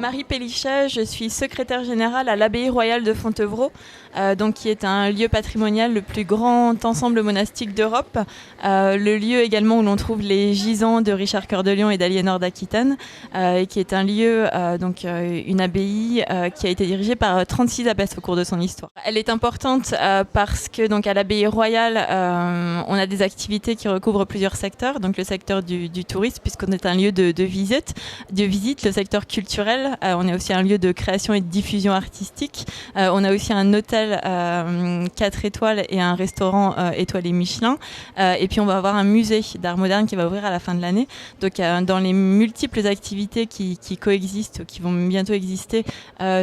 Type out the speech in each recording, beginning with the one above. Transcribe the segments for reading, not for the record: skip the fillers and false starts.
Marie Pellichet, je suis secrétaire générale à l'Abbaye royale de Fontevraud, qui est un lieu patrimonial, le plus grand ensemble monastique d'Europe, le lieu également où l'on trouve les gisants de Richard Cœur de Lion et d'Aliénor d'Aquitaine, et qui est un lieu, une abbaye qui a été dirigée par 36 abbesses au cours de son histoire. Elle est importante parce que à l'Abbaye royale, on a des activités qui recouvrent plusieurs secteurs, donc le secteur du tourisme, puisqu'on est un lieu de visite, le secteur culturel. On est aussi un lieu de création et de diffusion artistique. On a aussi un hôtel 4 étoiles et un restaurant étoilé Michelin. Et puis on va avoir un musée d'art moderne qui va ouvrir à la fin de l'année. Donc dans les multiples activités qui coexistent, qui vont bientôt exister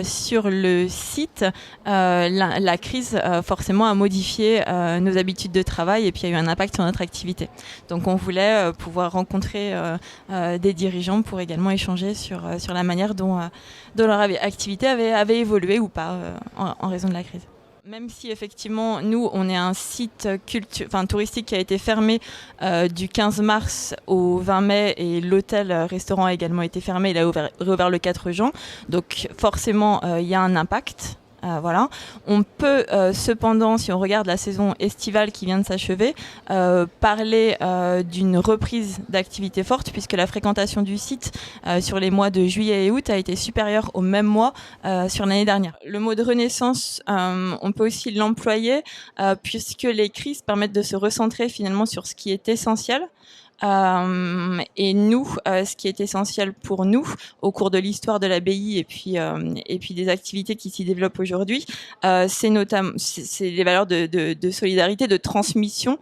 sur le site, la crise forcément a modifié nos habitudes de travail et puis il y a eu un impact sur notre activité. Donc on voulait pouvoir rencontrer des dirigeants pour également échanger sur la manière dont leur activité avait évolué ou pas en raison de la crise. Même si effectivement, nous, on est un site touristique qui a été fermé du 15 mars au 20 mai et l'hôtel-restaurant a également été fermé, il a réouvert le 4 juin. Donc forcément, il y a un impact. Voilà. On peut cependant, si on regarde la saison estivale qui vient de s'achever, parler d'une reprise d'activité forte puisque la fréquentation du site sur les mois de juillet et août a été supérieure au même mois sur l'année dernière. Le mot de renaissance, on peut aussi l'employer puisque les crises permettent de se recentrer finalement sur ce qui est essentiel. Et nous, ce qui est essentiel pour nous au cours de l'histoire de l'abbaye et puis des activités qui s'y développent aujourd'hui, c'est les valeurs de solidarité, de transmission,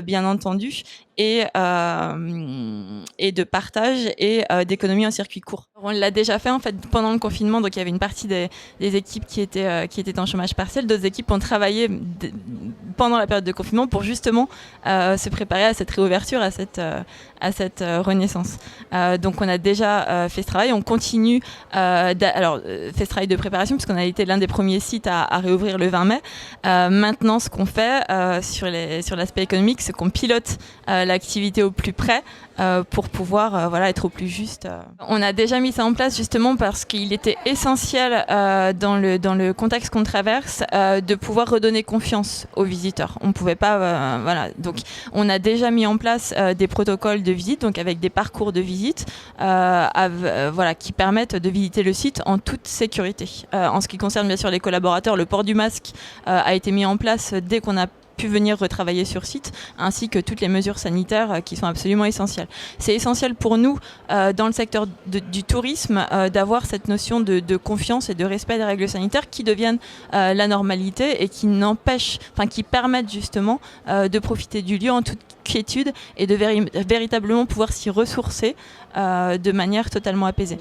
bien entendu, et de partage et d'économie en circuit court. On l'a déjà fait en fait pendant le confinement, donc il y avait une partie des équipes qui étaient en chômage partiel, d'autres équipes ont travaillé pendant la période de confinement pour justement se préparer à cette réouverture, à cette renaissance. Donc on a déjà fait ce travail, on continue fait ce travail de préparation puisqu'on a été l'un des premiers sites à réouvrir le 20 mai. Maintenant ce qu'on fait sur l'aspect économique, c'est qu'on pilote l'activité au plus près pour pouvoir être au plus juste. On a déjà mis ça en place justement parce qu'il était essentiel dans le contexte qu'on traverse de pouvoir redonner confiance aux visiteurs. On ne pouvait pas, donc on a déjà mis en place des protocoles de visite, donc avec des parcours de visite, qui permettent de visiter le site en toute sécurité. En ce qui concerne bien sûr les collaborateurs, le port du masque a été mis en place dès qu'on a pu venir retravailler sur site, ainsi que toutes les mesures sanitaires qui sont absolument essentielles. C'est essentiel pour nous, dans le secteur du tourisme, d'avoir cette notion de confiance et de respect des règles sanitaires qui deviennent la normalité et qui permettent justement de profiter du lieu en toute quiétude et de véritablement pouvoir s'y ressourcer de manière totalement apaisée.